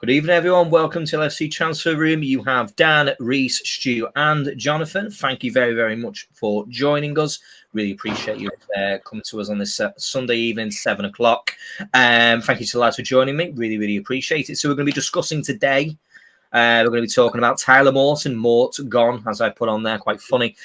Good evening, everyone. Welcome to LFC Transfer Room. You have Dan, Reese, Stu, and Jonathan. Thank you very, very much for joining us. Really appreciate you coming to us on this Sunday evening, 7 o'clock. Thank you to the lads for joining me. Really, really appreciate it. So we're going to be discussing today. We're going to be talking about Tyler Morton, Mortgone, as I put on there. Quite funny.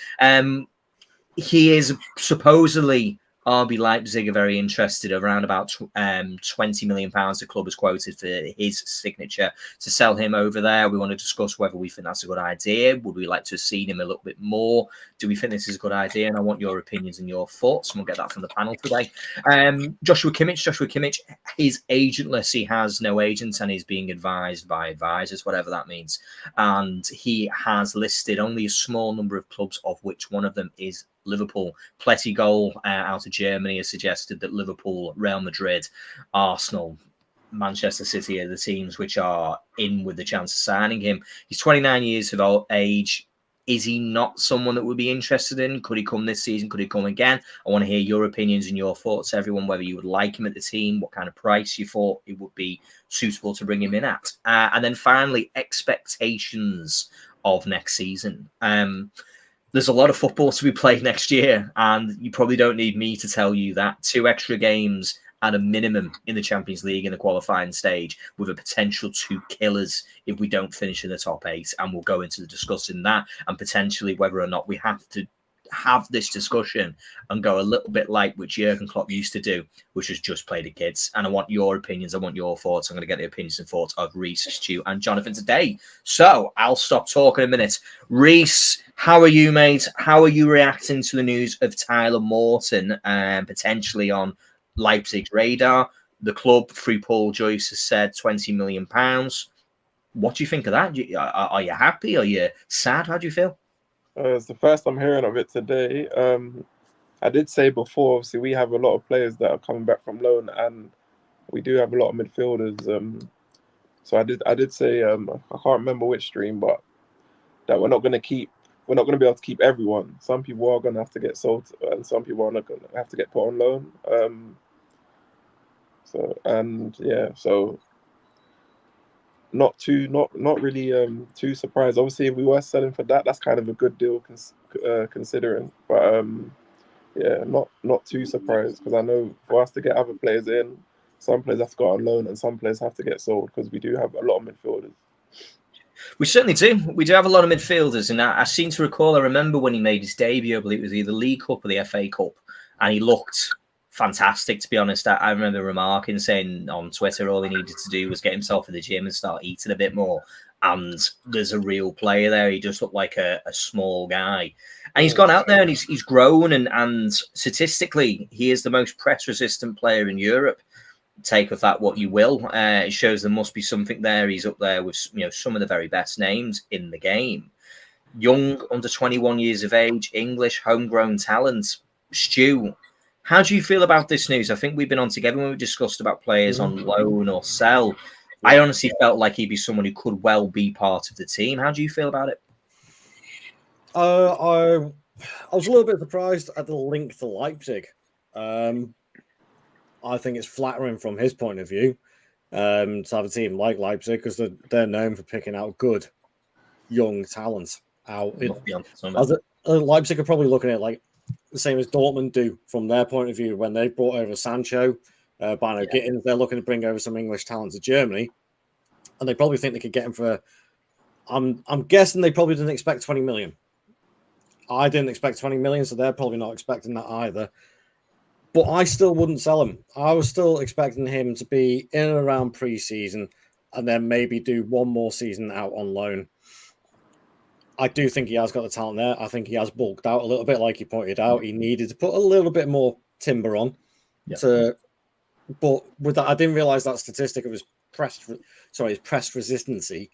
He is supposedly RB Leipzig are very interested. Around about £20 million the club has quoted for his signature to sell him over there. We want to discuss whether we think that's a good idea. Would we like to have seen him a little bit more? Do we think this is a good idea? And I want your opinions and your thoughts, and we'll get that from the panel today. Joshua Kimmich, his agentless. He has no agent and he's being advised by advisors, whatever that means. And he has listed only a small number of clubs, of which one of them is Liverpool. Pletty Goal out of Germany has suggested that Liverpool, Real Madrid, Arsenal, Manchester City are the teams which are in with the chance of signing him. He's 29 years of age. Is he not someone that would be interested in? Could he come this season? Could he come again? I want to hear your opinions and your thoughts, everyone, whether you would like him at the team, what kind of price you thought it would be suitable to bring him in at. And then finally, expectations of next season. There's a lot of football to be played next year, and you probably don't need me to tell you that. 2 extra games at a minimum in the Champions League in the qualifying stage, with a potential 2 killers if we don't finish in the top 8. And we'll go into the discussing that and potentially whether or not we have to have this discussion and go a little bit like which Jurgen Klopp used to do, which was just play the kids. And I want your opinions. I want your thoughts. I'm going to get the opinions and thoughts of Reese, Stu, and Jonathan today. So I'll stop talking a minute. Reese, how are you, mate? How are you reacting to the news of Tyler Morton potentially on Leipzig's radar? The club, through Paul Joyce, has said £20 million. What do you think of that? Are you happy? Are you sad? How do you feel? It's the first I'm hearing of it today. I did say before, obviously, we have a lot of players that are coming back from loan, and we do have a lot of midfielders. So I did say, I can't remember which stream, but that we're not going to be able to keep everyone. Some people are going to have to get sold, and some people are not going to have to get put on loan. So not really too surprised. Obviously, if we were selling for that, that's kind of a good deal considering. But not too surprised, because I know for us to get other players in, some players have to go on loan and some players have to get sold, because we do have a lot of midfielders. We certainly do. We do have a lot of midfielders, and I seem to recall, I remember when he made his debut, I believe it was either League Cup or the FA Cup, and he looked fantastic, to be honest. I remember remarking, saying on Twitter all he needed to do was get himself in the gym and start eating a bit more. And there's a real player there. He just looked like a small guy. And he's gone out there and he's grown. And statistically, he is the most press-resistant player in Europe. Take of that what you will. It shows there must be something there. He's up there with some of the very best names in the game. Young, under 21 years of age, English, homegrown talent. Stu, how do you feel about this news? I think we've been on together when we discussed about players on loan or sell. I honestly felt like he'd be someone who could well be part of the team. How do you feel about it? I was a little bit surprised at the link to Leipzig. I think it's flattering from his point of view to have a team like Leipzig, because they're known for picking out good young talent out. Leipzig are probably looking at it like the same as Dortmund do from their point of view when they brought over Sancho, Bino Gittins. They're looking to bring over some English talent to Germany, and they probably think they could get him for. I'm guessing they probably didn't expect 20 million. I didn't expect 20 million, so they're probably not expecting that either. But I still wouldn't sell him. I was still expecting him to be in and around pre-season, and then maybe do one more season out on loan. I do think he has got the talent there. I think he has bulked out a little bit, like you pointed out. He needed to put a little bit more timber on. But with that, I didn't realize that statistic of his press resistancy.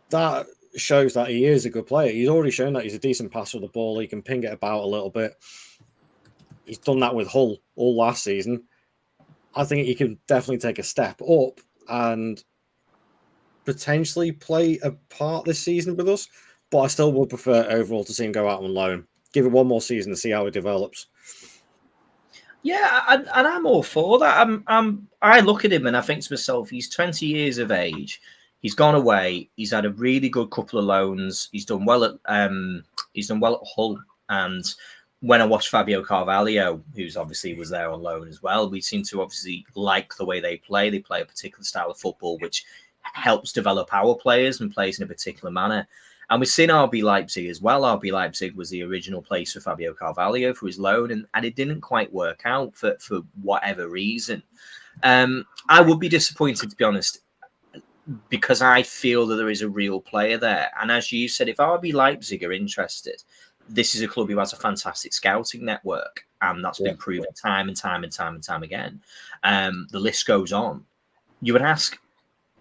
That shows that he is a good player. He's already shown that he's a decent passer of the ball. He can ping it about a little bit. He's done that with Hull all last season. I think he can definitely take a step up and potentially play a part this season with us. But I still would prefer overall to see him go out on loan. Give it one more season to see how it develops. Yeah, and I'm all for that. I look at him and I think to myself, he's 20 years of age. He's gone away. He's had a really good couple of loans. He's done well at Hull. And when I watched Fabio Carvalho, who's obviously was there on loan as well, we seem to obviously like the way they play. They play a particular style of football, which helps develop our players and plays in a particular manner. And we've seen RB Leipzig as well. RB Leipzig was the original place for Fabio Carvalho for his loan, and it didn't quite work out for whatever reason. I would be disappointed, to be honest, because I feel that there is a real player there. And as you said, if RB Leipzig are interested, this is a club who has a fantastic scouting network, and that's been proven time and time again. The list goes on. You would ask,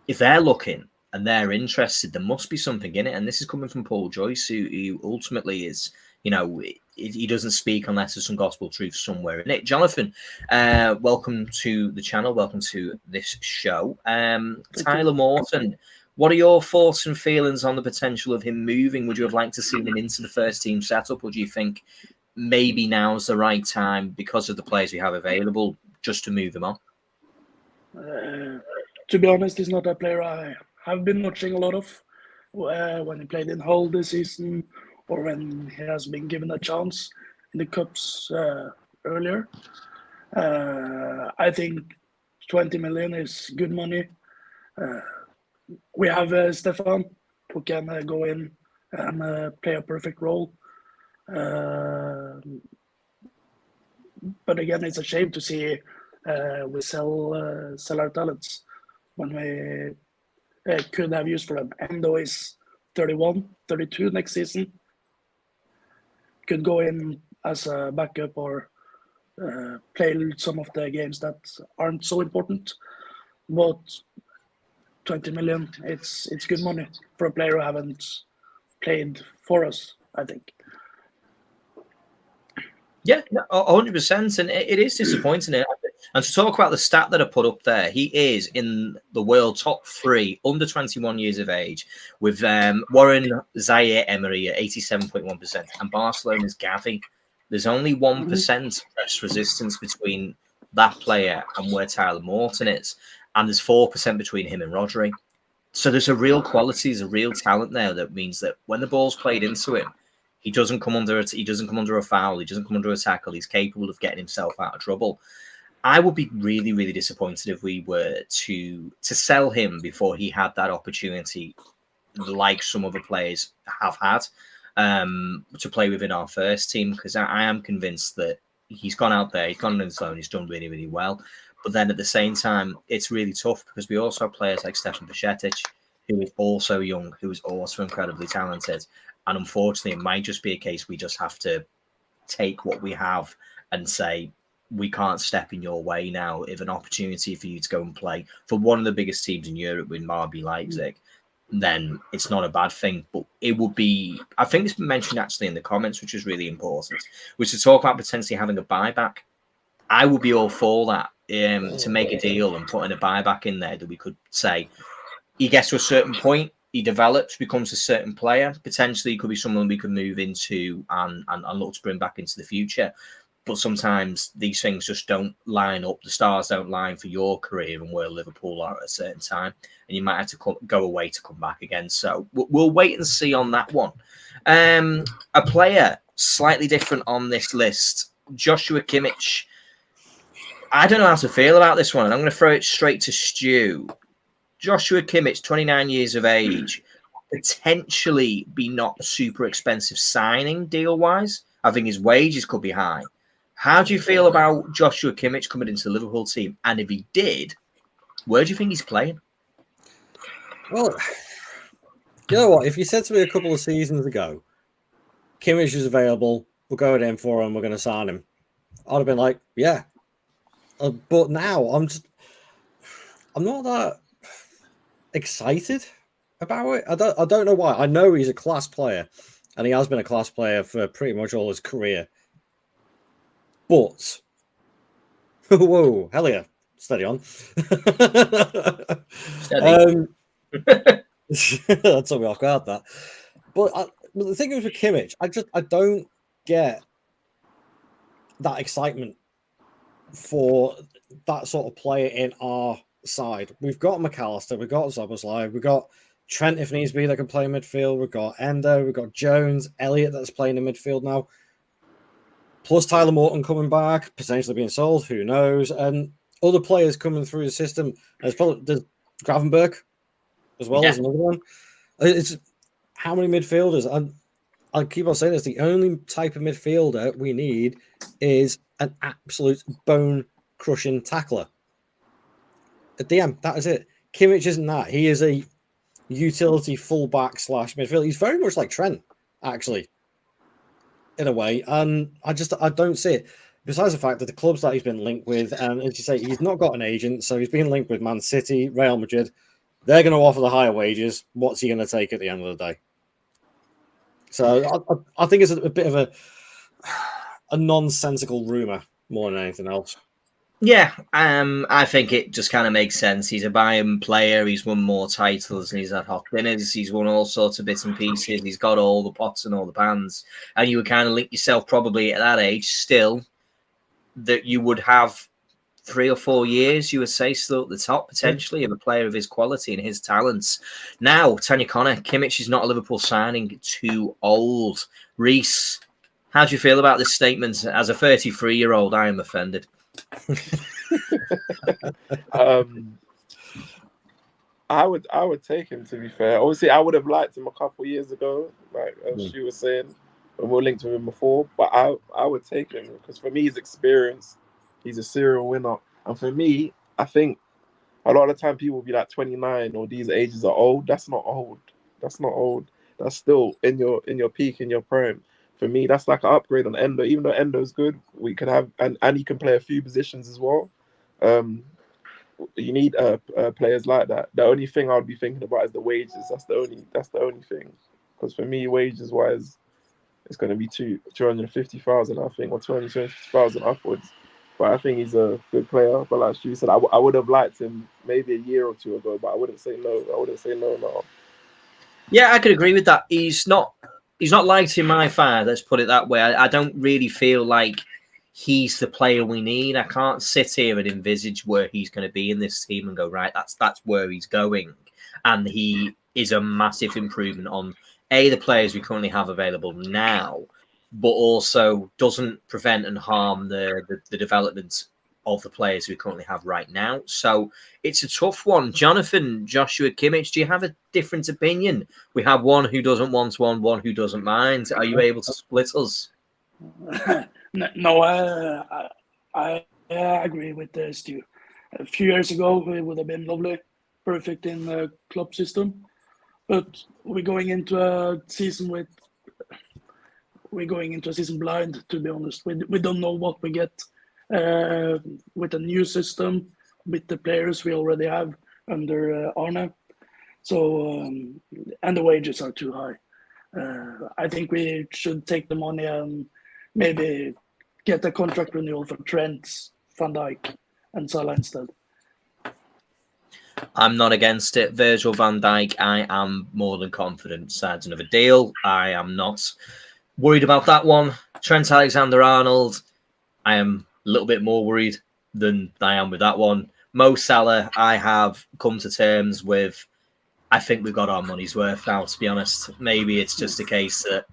if they're looking and they're interested, there must be something in it. And this is coming from Paul Joyce, who ultimately is, he doesn't speak unless there's some gospel truth somewhere in it. Jonathan, welcome to the channel. Welcome to this show. Tyler Morton, what are your thoughts and feelings on the potential of him moving? Would you have liked to see him into the first team setup, or do you think maybe now's the right time, because of the players we have available, just to move him on? To be honest, he's not a player I have been watching a lot of when he played in Hull this season, or when he has been given a chance in the Cups earlier. I think 20 million is good money. We have Stefan, who can go in and play a perfect role. But again, it's a shame to see we sell our talents when we could have used for them. Endo is 31, 32 next season. Could go in as a backup or play some of the games that aren't so important. But 20 million, it's good money for a player who haven't played for us, I think. Yeah, 100%. And it is disappointing. And to talk about the stat that I put up there, he is in the world top 3 under 21 years of age, with Warren Zaire-Emery at 87.1% and Barcelona's Gavi. There's only 1% press resistance between that player and where Tyler Morton is, and there's 4% between him and Rodri. So there's a real quality, there's a real talent there that means that when the ball's played into him, he doesn't come under a foul, he doesn't come under a tackle. He's capable of getting himself out of trouble. I would be really, really disappointed if we were to sell him before he had that opportunity, like some other players have had, to play within our first team, because I am convinced that he's gone out there, he's gone on his own, he's done really, really well. But then at the same time, it's really tough because we also have players like Stefan Bajcetic, who is also young, who is also incredibly talented. And unfortunately, it might just be a case we just have to take what we have and say, we can't step in your way now. If an opportunity for you to go and play for one of the biggest teams in Europe with RB Leipzig, then it's not a bad thing. But it would be, I think it's been mentioned actually in the comments, which is really important, which to talk about potentially having a buyback. I would be all for that, to make a deal and putting a buyback in there that we could say he gets to a certain point, he develops, becomes a certain player. Potentially, he could be someone we could move into and look to bring back into the future. But sometimes these things just don't line up. The stars don't line for your career and where Liverpool are at a certain time. And you might have to go away to come back again. So we'll wait and see on that one. A player slightly different on this list, Joshua Kimmich. I don't know how to feel about this one. And I'm going to throw it straight to Stu. Joshua Kimmich, 29 years of age, potentially be not a super expensive signing deal-wise. I think his wages could be high. How do you feel about Joshua Kimmich coming into the Liverpool team? And if he did, where do you think he's playing? Well, you know what? If you said to me a couple of seasons ago, Kimmich is available, we're going in for him, we're going to sign him, I'd have been like, yeah. But now I'm not that excited about it. I don't know why. I know he's a class player, and he has been a class player for pretty much all his career. But whoa, hell yeah, steady on. Steady. That took me off guard. That, but the thing is with Kimmich, I don't get that excitement for that sort of player in our side. We've got McAllister, we've got Szoboszlai, we've got Trent if needs be that can play in midfield, we've got Endo, we've got Jones, Elliott that's playing in midfield now, plus Tyler Morton coming back, potentially being sold, who knows, and other players coming through the system. There's Gravenberg as well as another one. It's how many midfielders? And I keep on saying this, the only type of midfielder we need is an absolute bone-crushing tackler. At DM, that is it. Kimmich isn't that. He is a utility fullback / midfielder. He's very much like Trent, actually, in a way. And I don't see it. Besides the fact that the clubs that he's been linked with, and as you say, he's not got an agent, so he's been linked with Man City, Real Madrid. They're going to offer the higher wages. What's he going to take at the end of the day? So I think it's a bit of a nonsensical rumor more than anything else. Yeah, I think it just kind of makes sense. He's a Bayern player. He's won more titles, and he's had hot dinners. He's won all sorts of bits and pieces. He's got all the pots and all the pans. And you would kind of link yourself probably at that age still that you would have 3 or 4 years, you would say, still at the top, potentially, of a player of his quality and his talents. Now, Tanya Connor, Kimmich is not a Liverpool signing, too old. Reese, how do you feel about this statement? As a 33-year-old, I am offended. I would take him, to be fair. Obviously, I would have liked him a couple years ago, like as she was saying, when we were linked to him before. But I would take him because for me, he's experienced. He's a serial winner. And for me, I think a lot of the time people will be like 29 or these ages are old. That's not old. That's not old. That's still in your peak, in your prime. For me, that's like an upgrade on Endo. Even though Endo's good, we could have and he can play a few positions as well. You need players like that. The only thing I would be thinking about is the wages. That's the only thing. Because for me, wages wise, it's going to be 250,000, I think, or 250,000 upwards. But I think he's a good player. But like Stu said, I would have liked him maybe a year or two ago, but I wouldn't say no. I wouldn't say no now. Yeah, I could agree with that. He's not liked in my fire, let's put it that way. I don't really feel like he's the player we need. I can't sit here and envisage where he's going to be in this team and go, right, that's where he's going. And he is a massive improvement on, the players we currently have available now, but also doesn't prevent and harm the development of the players we currently have right now. So it's a tough one. Jonathan, Joshua Kimmich, do you have a different opinion? We have one who doesn't want one who doesn't mind. Are you able to split us? No, I agree with Stu. A few years ago, it would have been lovely, perfect in the club system. But we're going into a season blind, to be honest. We don't know what we get with the new system, with the players we already have under Arne. So, and the wages are too high. I think we should take the money and maybe get a contract renewal for Trent, Van Dijk, and Salah instead. I'm not against it. Virgil van Dijk, I am more than confident signs another deal. I am not worried about that one. Trent Alexander-Arnold, I am a little bit more worried than I am with that one. Mo Salah, I have come to terms with. I think we've got our money's worth now, to be honest. Maybe it's just a case that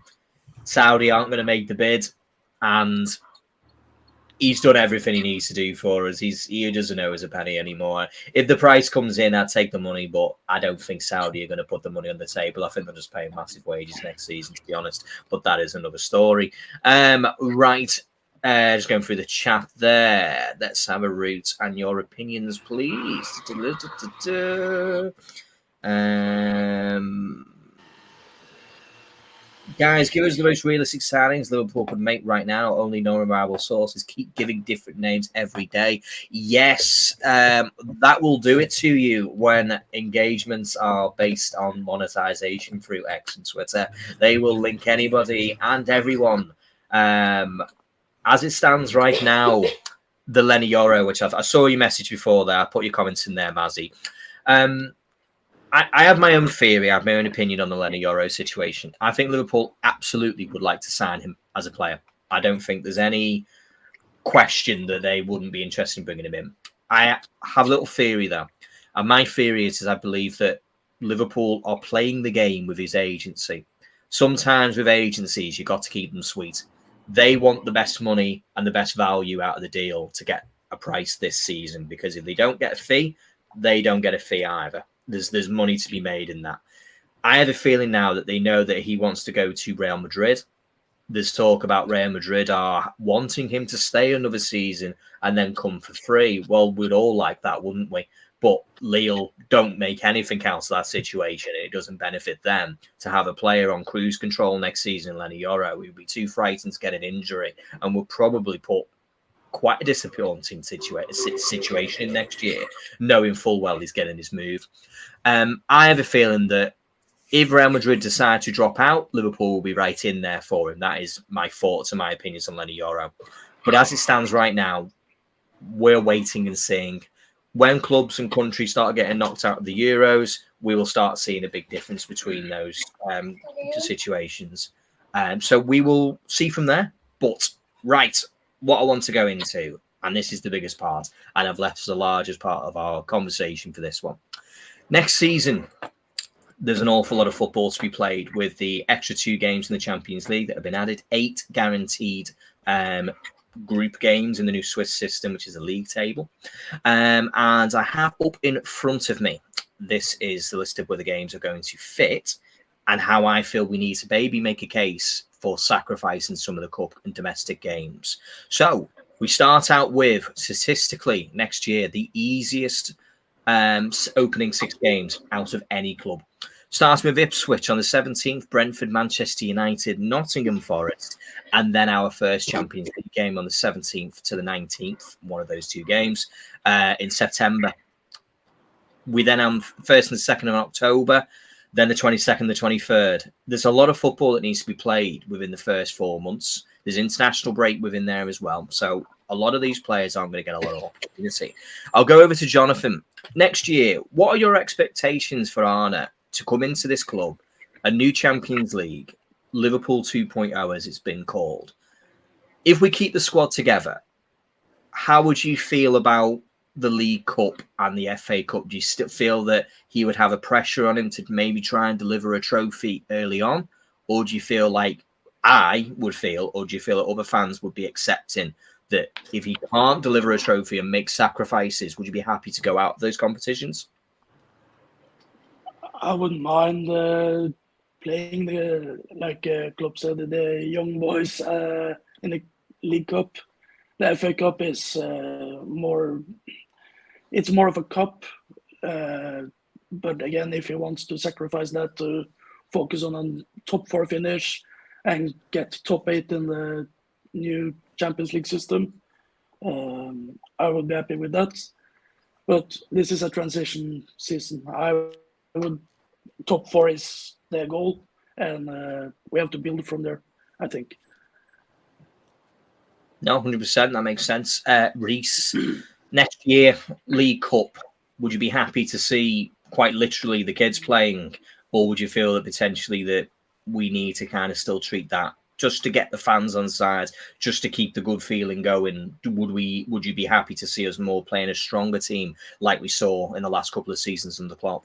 Saudi aren't going to make the bid, and he's done everything he needs to do for us. He doesn't owe us a penny anymore. If the price comes in, I'd take the money, but I don't think Saudi are going to put the money on the table. I think they'll just pay massive wages next season, to be honest. But that is another story. Right. Just going through the chat there. Let's have a route and your opinions, please. Guys, give us the most realistic signings Liverpool could make right now. Only non-reliable sources keep giving different names every day. Yes, that will do it to you when engagements are based on monetization through X and Twitter. They will link anybody and everyone. As it stands right now, the Lenny Yoro, which I saw your message before there. I put your comments in there, Mazzy. I have my own theory. I have my own opinion on the Lenny Yoro situation. I think Liverpool absolutely would like to sign him as a player. I don't think there's any question that they wouldn't be interested in bringing him in. I have a little theory though, and my theory is I believe that Liverpool are playing the game with his agency. Sometimes with agencies, you've got to keep them sweet. They want the best money and the best value out of the deal to get a price this season, because if they don't get a fee, they don't get a fee either. There's money to be made in that. I have a feeling now that they know that he wants to go to Real Madrid. There's talk about Real Madrid are wanting him to stay another season and then come for free. Well, we'd all like that, wouldn't we? But Lille don't make anything out of that situation. It doesn't benefit them to have a player on cruise control next season, Lenny Yoro. We'd be too frightened to get an injury and would probably put quite a disappointing situation in next year, knowing full well he's getting his move. I have a feeling that if Real Madrid decide to drop out, Liverpool will be right in there for him. That is my thoughts and my opinions on Lenny Yoro. But as it stands right now, we're waiting and seeing. When clubs and countries start getting knocked out of the Euros, we will start seeing a big difference between those situations. So we will see from there. But, right, what I want to go into, and this is the biggest part, and I've left the largest part of our conversation for this one. Next season, there's an awful lot of football to be played with the extra 2 games in the Champions League that have been added, 8 guaranteed group games in the new Swiss system, which is a league table. And I have up in front of me, this is the list of where the games are going to fit and how I feel we need to maybe make a case for sacrificing some of the cup and domestic games. So we start out with, statistically, next year, the easiest opening 6 games out of any club. Starting with Ipswich on the 17th, Brentford, Manchester United, Nottingham Forest, and then our first Champions League game on the 17th to the 19th, one of those 2 games, in September. We then have 1st and 2nd of October, then the 22nd, the 23rd. There's a lot of football that needs to be played within the first 4 months. There's international break within there as well. So a lot of these players aren't going to get a lot of opportunity. I'll go over to Jonathan. Next year, what are your expectations for Arne to come into this club, a new Champions League, Liverpool 2.0 as it's been called? If we keep the squad together, how would you feel about the League Cup and the FA Cup? Do you still feel that he would have a pressure on him to maybe try and deliver a trophy early on? Or do you feel like I would feel, or do you feel that other fans would be accepting that if he can't deliver a trophy and make sacrifices, would you be happy to go out of those competitions? I wouldn't mind playing Klopp said, the young boys in the League Cup. The FA Cup is more of a cup. But again, if he wants to sacrifice that to focus on a top 4 finish and get top 8 in the new Champions League system, I would be happy with that. But this is a transition season. I would top 4 is their goal, and we have to build from there, I think. No, 100%. That makes sense. Reese, next year, League Cup, would you be happy to see quite literally the kids playing, or would you feel that potentially that we need to kind of still treat that just to get the fans on side, just to keep the good feeling going? Would you be happy to see us more playing a stronger team like we saw in the last couple of seasons under Klopp?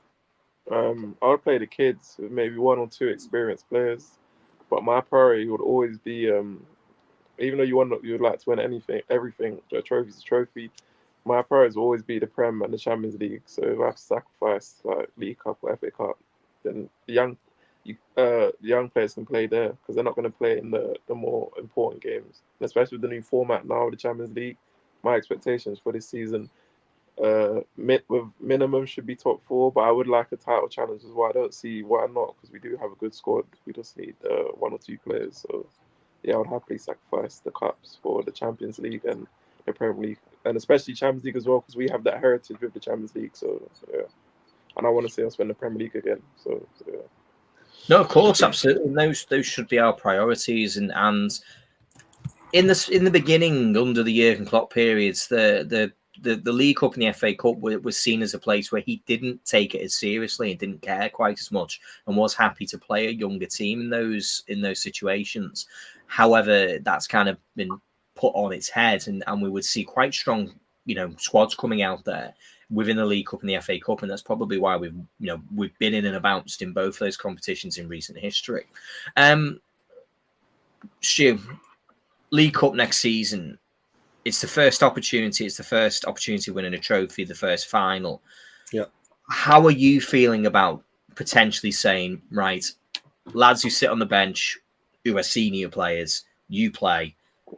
I would play the kids with maybe 1 or 2 experienced players, but my priority would always be, even though you would like to win everything, a trophy's a trophy. My priorities will always be the Prem and the Champions League. So if I have to sacrifice like League Cup or FA Cup, then the young players can play there, because they're not going to play in the more important games. And especially with the new format now, the Champions League, my expectations for this season, with minimum should be top 4, but I would like a title challenge as well. I don't see why not, because we do have a good squad. We just need 1 or 2 players. So yeah, I would happily sacrifice the cups for the Champions League and the Premier League, and especially Champions League as well, because we have that heritage with the Champions League. So yeah, and I want to see us win the Premier League again. So yeah. No, of course, absolutely. Those should be our priorities, and in the beginning, under the Jurgen Klopp periods, the League Cup and the FA Cup was seen as a place where he didn't take it as seriously and didn't care quite as much, and was happy to play a younger team in those situations. However, that's kind of been put on its head, and we would see quite strong, squads coming out there within the League Cup and the FA Cup, and that's probably why we've been in and bounced in both those competitions in recent history. Stu, League Cup next season, it's the first opportunity. It's the first opportunity winning a trophy, the first final. Yeah. How are you feeling about potentially saying, right, lads who sit on the bench, who are senior players, you play,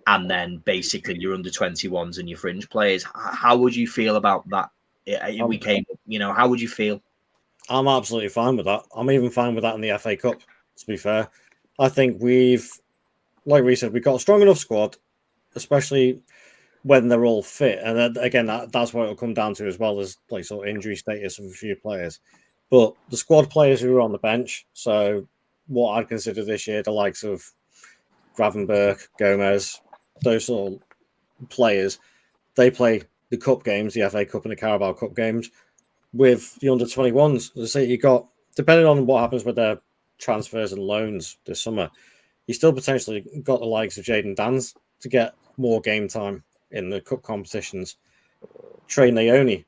and then basically your under 21s and your fringe players? How would you feel about that? How would you feel? I'm absolutely fine with that. I'm even fine with that in the FA Cup, to be fair. I think like we said, we've got a strong enough squad, especially when they're all fit. And then, again, that's what it'll come down to, as well as like sort of injury status of a few players. But the squad players who are on the bench, so what I'd consider this year the likes of Gravenberch, Gomez, those sort of players, they play the cup games, the FA Cup and the Carabao Cup games. With the under 21s, as I say, you got, depending on what happens with their transfers and loans this summer, you still potentially got the likes of Jayden Danns to get more game time in the cup competitions. Trey Naoni,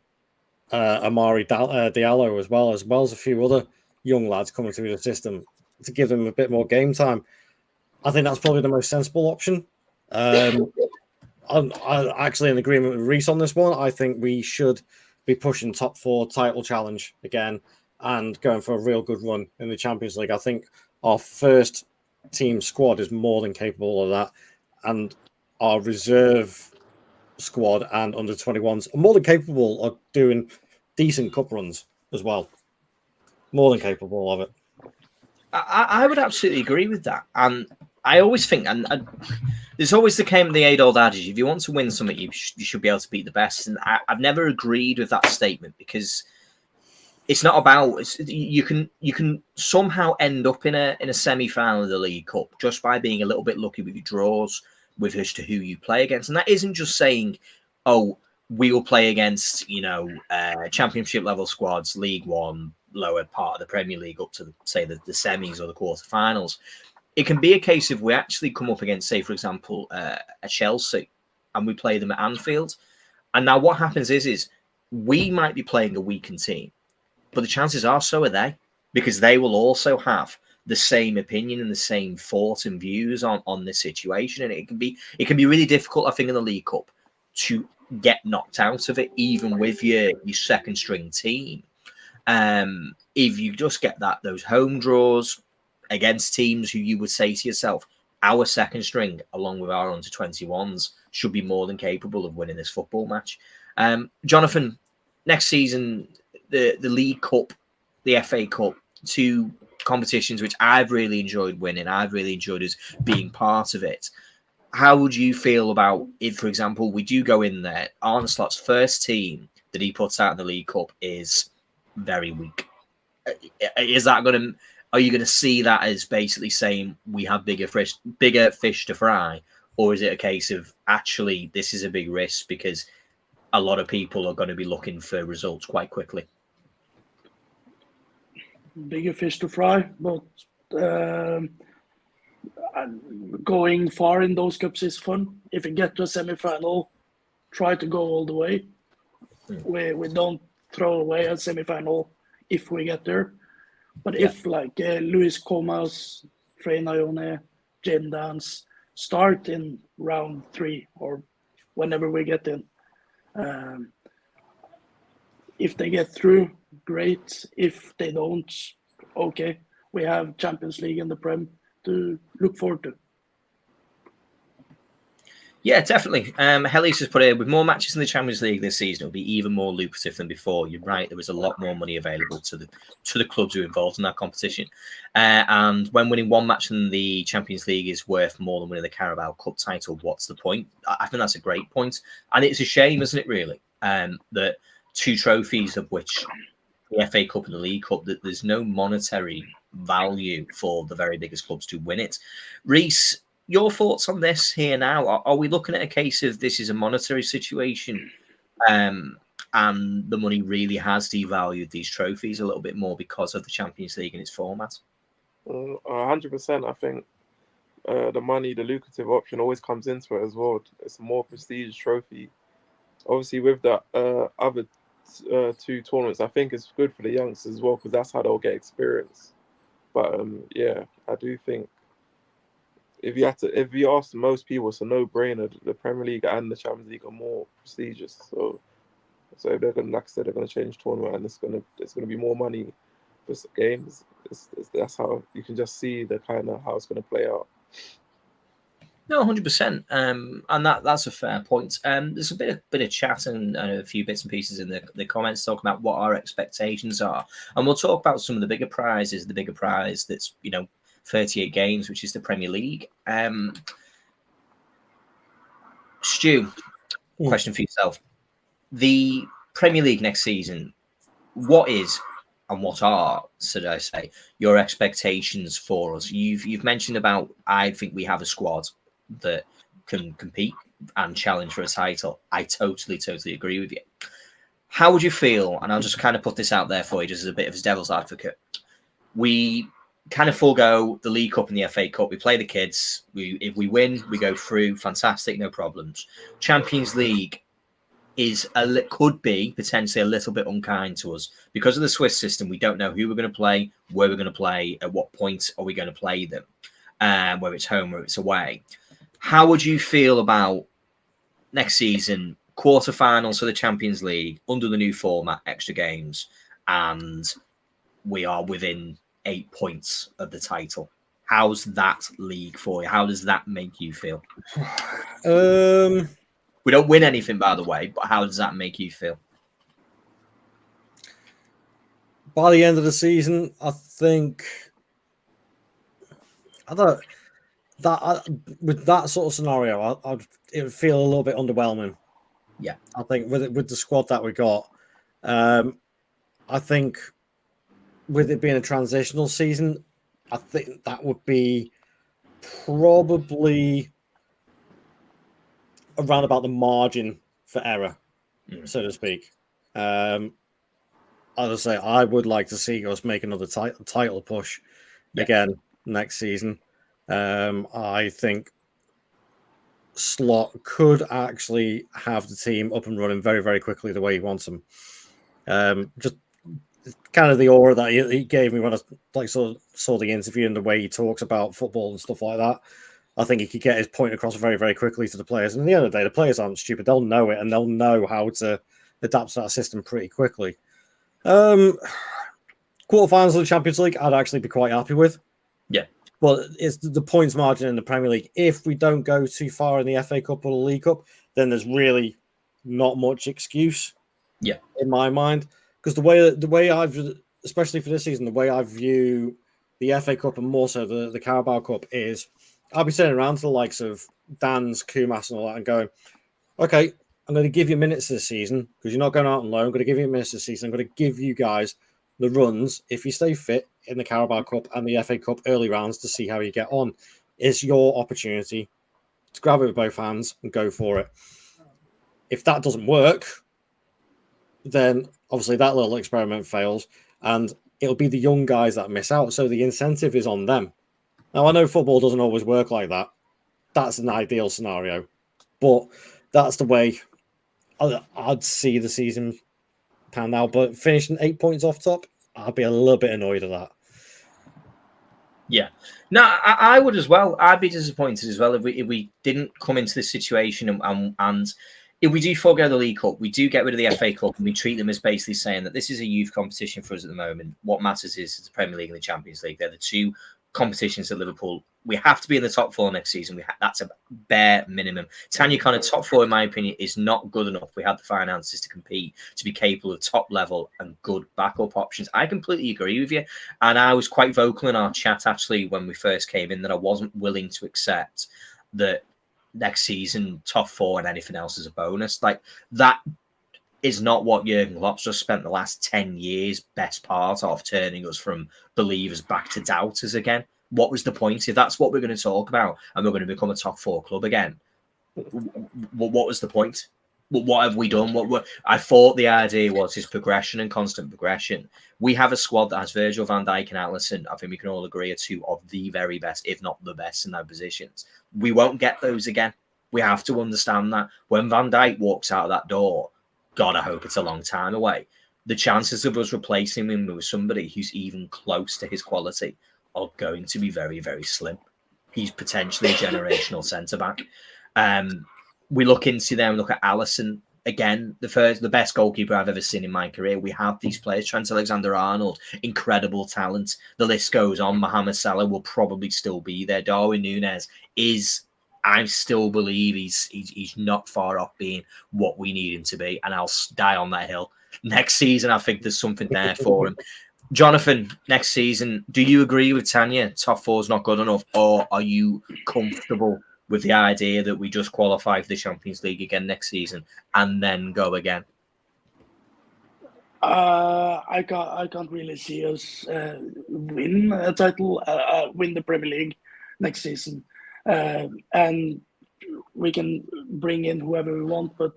Amari Diallo, as well as a few other young lads coming through the system to give them a bit more game time. I think that's probably the most sensible option. I'm actually in agreement with Reese on this one. I think we should be pushing top 4 title challenge again and going for a real good run in the Champions League. I think our first team squad is more than capable of that, and our reserve squad and under 21s are more than capable of doing decent cup runs as well. More than capable of it. I would absolutely agree with that. And I always think, and there's always the age-old adage, if you want to win something, you should be able to beat the best. And I've never agreed with that statement, because it's not about, you can somehow end up in a semi-final of the League Cup just by being a little bit lucky with your draws, with as to who you play against. And that isn't just saying, oh, we will play against, championship level squads, League One, lower part of the Premier League, up to, say, the semis or the quarterfinals. It can be a case of we actually come up against, say, for example, a Chelsea, and we play them at Anfield. And now what happens is we might be playing a weakened team, but the chances are so are they, because they will also have the same opinion and the same thought and views on this situation. And it can be really difficult, I think, in the League Cup to get knocked out of it, even with your second string team. If you just get those home draws against teams who you would say to yourself, our second string, along with our under 21s, should be more than capable of winning this football match. Jonathan, next season, the League Cup, the FA Cup, 2 competitions which I've really enjoyed winning. I've really enjoyed us being part of it. How would you feel about if, for example, we do go in there, Arne Slot's first team that he puts out in the League Cup is very weak? Is that going to? Are you going to see that as basically saying we have bigger fish to fry, or is it a case of actually this is a big risk because a lot of people are going to be looking for results quite quickly? Bigger fish to fry, but going far in those cups is fun. If you get to a semi-final, try to go all the way. We don't throw away a semi-final if we get there. But if like Luis Comas, Trey Naoni, Jayden Danns start in round 3 or whenever we get in, if they get through, great. If they don't, okay. We have Champions League and the Prem to look forward to. Yeah, definitely. Helis has put it, with more matches in the Champions League this season, it'll be even more lucrative than before. You're right, there was a lot more money available to the clubs who are involved in that competition. And when winning one match in the Champions League is worth more than winning the Carabao Cup title, what's the point? I think that's a great point. And it's a shame, isn't it, really, that 2 trophies, of which the FA Cup and the League Cup, that there's no monetary value for the very biggest clubs to win it. Reese, your thoughts on this here now? Are we looking at a case of this is a monetary situation, and the money really has devalued these trophies a little bit more because of the Champions League and its format? 100%. I think the money, the lucrative option always comes into it as well. It's a more prestigious trophy. Obviously, with that other two tournaments, I think it's good for the youngsters as well because that's how they'll get experience. But yeah, I do think if you ask most people, it's a no-brainer. The Premier League and the Champions League are more prestigious. So if they're gonna, like I said, they're gonna change tournament and it's gonna be more money for games. That's how you can just see the kind of how it's gonna play out. No, 100%. And that's a fair point. There's a bit of chat and a few bits and pieces in the comments talking about what our expectations are, and we'll talk about some of the bigger prizes. The bigger prize that's 38 games, which is the Premier League. Stu, question for yourself: the Premier League next season. What is and what are, should I say, your expectations for us? You've mentioned about I think we have a squad that can compete and challenge for a title. I totally agree with you. How would you feel? And I'll just kind of put this out there for you, just as a bit of a devil's advocate. We kind of forego the League Cup and the FA Cup. We play the kids. If we win, we go through. Fantastic, no problems. Champions League could be potentially a little bit unkind to us because of the Swiss system. We don't know who we're going to play, where we're going to play, at what point are we going to play them, whether it's home or it's away. How would you feel about next season, quarterfinals for the Champions League under the new format, extra games, and we are within 8 points of the title? How's that league for you? How does that make you feel? We don't win anything, by the way, but how does that make you feel? By the end of the season, I think with that sort of scenario, it would feel a little bit underwhelming. Yeah, I think with the squad that we got, I think with it being a transitional season, I think that would be probably around about the margin for error, so to speak. As I say, I would like to see us make another title push again next season. I think Slot could actually have the team up and running very, very quickly the way he wants them. Just kind of the aura that he gave me when I saw the interview and the way he talks about football and stuff like that. I think he could get his point across very, very quickly to the players. And at the end of the day, the players aren't stupid. They'll know it and they'll know how to adapt to that system pretty quickly. Quarterfinals of the Champions League, I'd actually be quite happy with. Yeah. Well, it's the points margin in the Premier League. If we don't go too far in the FA Cup or the League Cup, then there's really not much excuse. Yeah. In my mind. Because the way I've, especially for this season, the way I view the FA Cup and more so the Carabao Cup is I'll be sitting around to the likes of Dan's, Kumas and all that and going, okay, I'm going to give you minutes this season because you're not going out on loan. I'm going to give you minutes this season. I'm going to give you guys the runs, if you stay fit, in the Carabao Cup and the FA Cup early rounds to see how you get on. It's your opportunity to grab it with both hands and go for it. If that doesn't work, then obviously that little experiment fails and it'll be the young guys that miss out. So the incentive is on them. Now, I know football doesn't always work like that. That's an ideal scenario. But that's the way I'd see the season pan out. But finishing 8 points off top, I'd be a little bit annoyed at that. Yeah. No, I would as well. I'd be disappointed as well if we didn't come into this situation and if we do forego the League Cup, we do get rid of the FA Cup and we treat them as basically saying that this is a youth competition for us at the moment. What matters is the Premier League and the Champions League. They're the two competitions at Liverpool. We have to be in the top four next season. That's a bare minimum. Tanya Connor, top four, in my opinion, is not good enough. We have the finances to compete, to be capable of top level and good backup options. I completely agree with you. And I was quite vocal in our chat, actually, when we first came in, that I wasn't willing to accept that next season, top four and anything else is a bonus. Like, that is not what Jurgen Klopp's just spent the last 10 years best part of, turning us from believers back to doubters again. What was the point? If that's what we're going to talk about and we're going to become a top four club again, what was the point? But what have we done? I thought the idea was his progression and constant progression. We have a squad that has Virgil van Dijk and Alisson. I think we can all agree are two of the very best, if not the best, in their positions. We won't get those again. We have to understand that when Van Dijk walks out of that door, God, I hope it's a long time away. The chances of us replacing him with somebody who's even close to his quality are going to be very, very slim. He's potentially a generational centre-back. We look into them, look at Alisson. Again, the best goalkeeper I've ever seen in my career. We have these players, Trent Alexander-Arnold, incredible talent. The list goes on. Mohamed Salah will probably still be there. Darwin Núñez is, I still believe he's not far off being what we need him to be, and I'll die on that hill. Next season, I think there's something there for him. Jonathan, next season, do you agree with Tanya? Top four is not good enough, or are you comfortable with the idea that we just qualify for the Champions League again next season and then go again? I can't really see us win a title, win the Premier League next season, and we can bring in whoever we want, but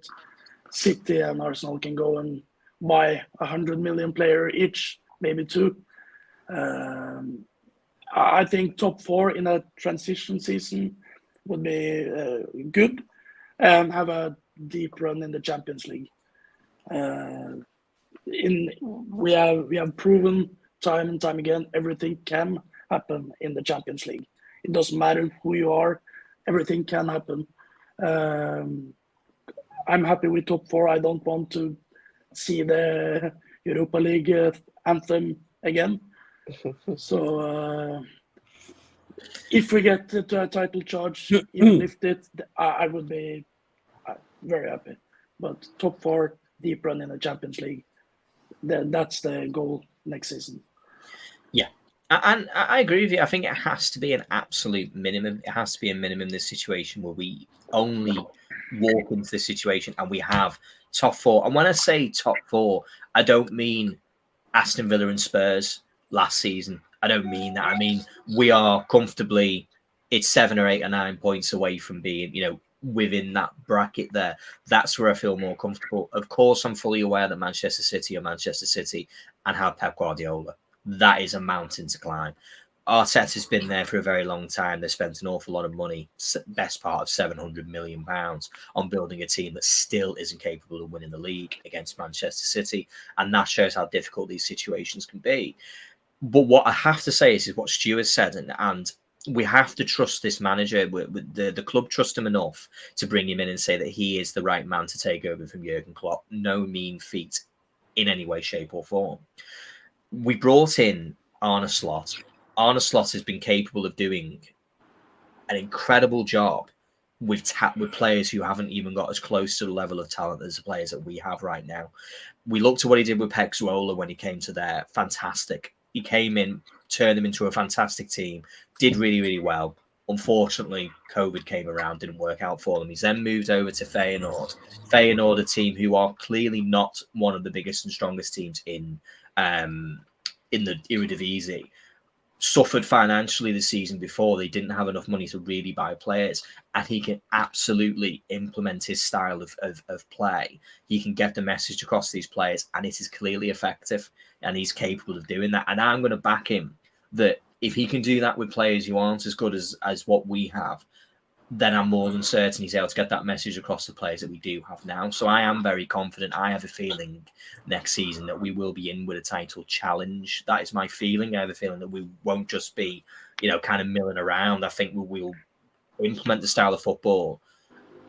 City and Arsenal can go and buy 100 million player each, maybe two. I think top four in a transition season would be good, and have a deep run in the Champions League. We have proven time and time again everything can happen in the Champions League. It doesn't matter who you are, everything can happen. I'm happy with top four. I don't want to see the Europa League anthem again. So if we get to a title charge, even lift it, I would be very happy. But top four, deep run in the Champions League, that's the goal next season. Yeah, and I agree with you. I think it has to be an absolute minimum. It has to be a minimum in this situation where we only walk into this situation and we have top four. And when I say top four, I don't mean Aston Villa and Spurs last season. I don't mean that. I mean, we are comfortably, it's 7 or 8 or 9 points away from being, within that bracket there. That's where I feel more comfortable. Of course, I'm fully aware that Manchester City are Manchester City and have Pep Guardiola. That is a mountain to climb. Arteta's been there for a very long time. They spent an awful lot of money, best part of £700 million, on building a team that still isn't capable of winning the league against Manchester City. And that shows how difficult these situations can be. But what I have to say is what Stuart said, and we have to trust this manager. The club trust him enough to bring him in and say that he is the right man to take over from Jurgen Klopp. No mean feat in any way, shape or form. We brought in Arne Slot. Arne Slot has been capable of doing an incredible job with players who haven't even got as close to the level of talent as the players that we have right now. We looked at what he did with Pep Guardiola when he came to there. Fantastic. He came in, turned them into a fantastic team, did really, really well. Unfortunately, COVID came around, didn't work out for them. He's then moved over to Feyenoord. Feyenoord, a team who are clearly not one of the biggest and strongest teams in the Eredivisie. Suffered financially the season before. They didn't have enough money to really buy players, and he can absolutely implement his style of play. He can get the message across to these players, and it is clearly effective, and he's capable of doing that. And I'm going to back him that if he can do that with players who aren't as good as what we have, then I'm more than certain he's able to get that message across the players that we do have now. So I am very confident. I have a feeling next season that we will be in with a title challenge. That is my feeling. I have a feeling that we won't just be, kind of milling around. I think we will implement the style of football.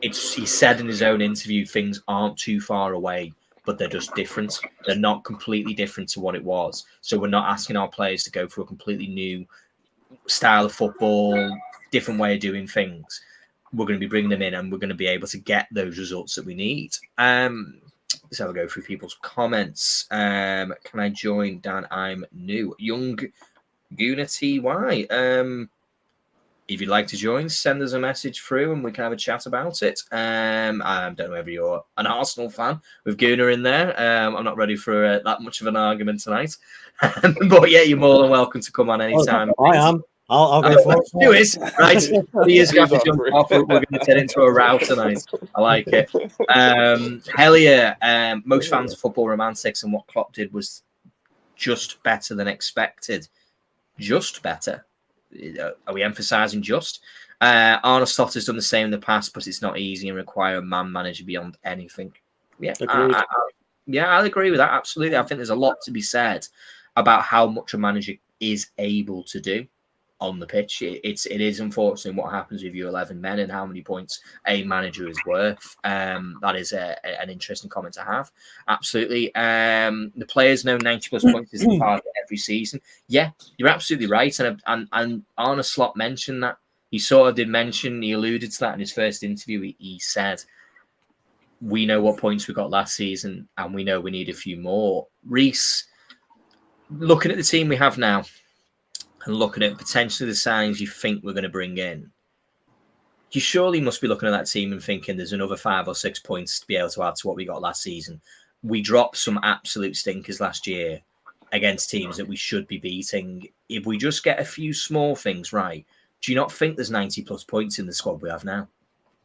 He said in his own interview, things aren't too far away, but they're just different. They're not completely different to what it was. So we're not asking our players to go for a completely new style of football, different way of doing things. We're going to be bringing them in and we're going to be able to get those results that we need. Let's have a go through people's comments. Can I join, Dan? I'm new. Young Guna TY. If you'd like to join, send us a message through and we can have a chat about it. I don't know whether you're an Arsenal fan with Guna in there. I'm not ready for that much of an argument tonight. But yeah, you're more than welcome to come on anytime. I am. I'll go for it. Do it. Right. He is going to He's up jump for it. off. We're going to turn into a row tonight. I like it. Hell yeah. Most fans of football romantics, and what Klopp did was just better than expected. Just better. Are we emphasising just? Arne Slot has done the same in the past, but it's not easy and require a man manager beyond anything. Yeah, I'll agree with that. Absolutely. I think there's a lot to be said about how much a manager is able to do on the pitch. It is unfortunately what happens with your 11 men and how many points a manager is worth. That is an interesting comment to have. Absolutely. The players know 90 plus points is the target every season. Yeah, you're absolutely right. And Arne Slot mentioned that. He sort of did mention, he alluded to that in his first interview. He said, we know what points we got last season and we know we need a few more. Reese, looking at the team we have now and looking at potentially the signings you think we're going to bring in, you surely must be looking at that team and thinking there's another 5 or 6 points to be able to add to what we got last season. We dropped some absolute stinkers last year against teams that we should be beating. If we just get a few small things right, do you not think there's 90 plus points in the squad we have now?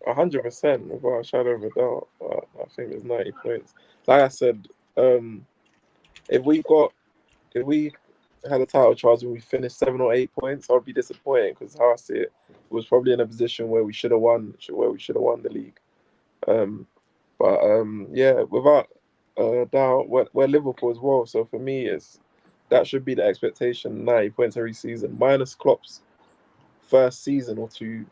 100%, without a shadow of a doubt. I think there's 90 points. Like I said, if we had a title charge and we finished 7 or 8 points, I'd be disappointed because how I see it, was probably in a position where we should have won the league. Yeah, without doubt, we're Liverpool as well. So for me, that should be the expectation: 90 points every season, minus Klopp's first season or two,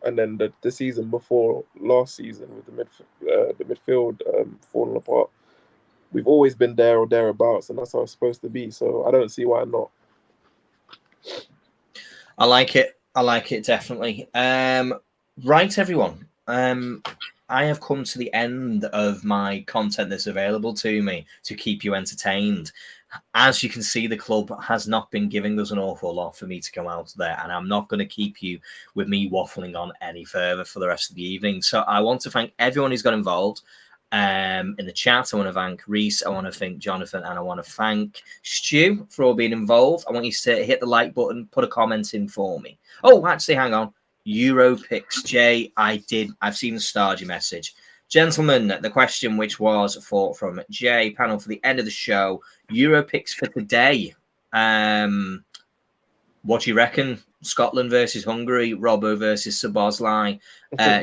and then the season before last season with the midfield falling apart. We've always been there or thereabouts, and that's how it's supposed to be. So I don't see why not. I like it. Definitely. Right, everyone. I have come to the end of my content that's available to me to keep you entertained. As you can see, the club has not been giving us an awful lot for me to go out there, and I'm not going to keep you with me waffling on any further for the rest of the evening. So I want to thank everyone who's got involved in the chat. I want to thank Reese, I want to thank Jonathan, and I want to thank Stu for all being involved. I want you to hit the like button, put a comment in for me. Oh, actually, hang on. Europix Jay, I've seen the Stargy message. Gentlemen, the question which was from Jay, panel for the end of the show, Europix for today. What do you reckon? Scotland versus Hungary, Robbo versus Szoboszlai.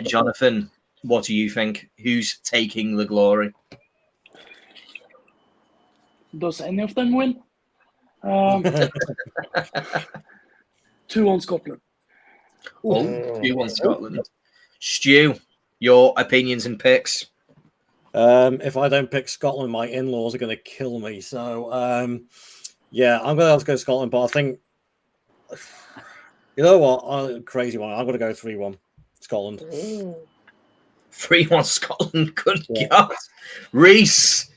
Jonathan, what do you think? Who's taking the glory? Does any of them win? 2-1 Scotland. Oh, 2-1 Scotland. Stu, your opinions and picks? If I don't pick Scotland, my in-laws are going to kill me. So, yeah, I'm going to have to go Scotland. But I think, you know what? Crazy one. I'm going to go 3-1 Scotland. 3-1 Scotland. Good God. Reese,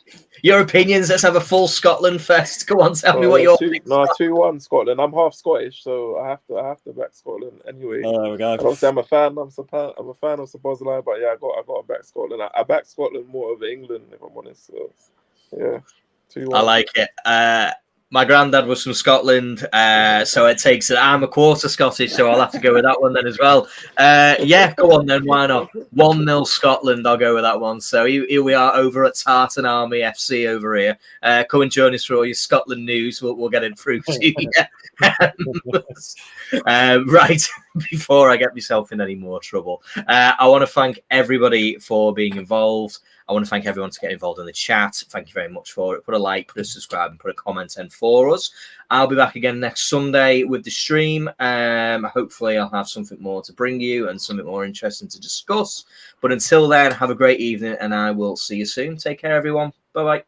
your opinions. Let's have a full Scotland fest. Go on, tell me what your 2-1 Scotland. I'm half Scottish, so I have to back Scotland anyway. Oh, there we go. And obviously, I'm a fan of Szoboszlai, but yeah, I got to back Scotland. I back Scotland more over England, if I'm honest. So yeah, 2-1. I like it. My granddad was from Scotland, so it takes it. I'm a quarter Scottish, so I'll have to go with that one then as well. Yeah, go on then. Why not? 1-0 Scotland. I'll go with that one. So here we are over at Tartan Army FC over here. Come and join us for all your Scotland news. We'll get it through to you. Right, before I get myself in any more trouble, I want to thank everybody for being involved. I want to thank everyone to get involved in the chat. Thank you very much for it. Put a like, put a subscribe, and put a comment in for us. I'll be back again next Sunday with the stream. Hopefully, I'll have something more to bring you and something more interesting to discuss. But until then, have a great evening, and I will see you soon. Take care, everyone. Bye-bye.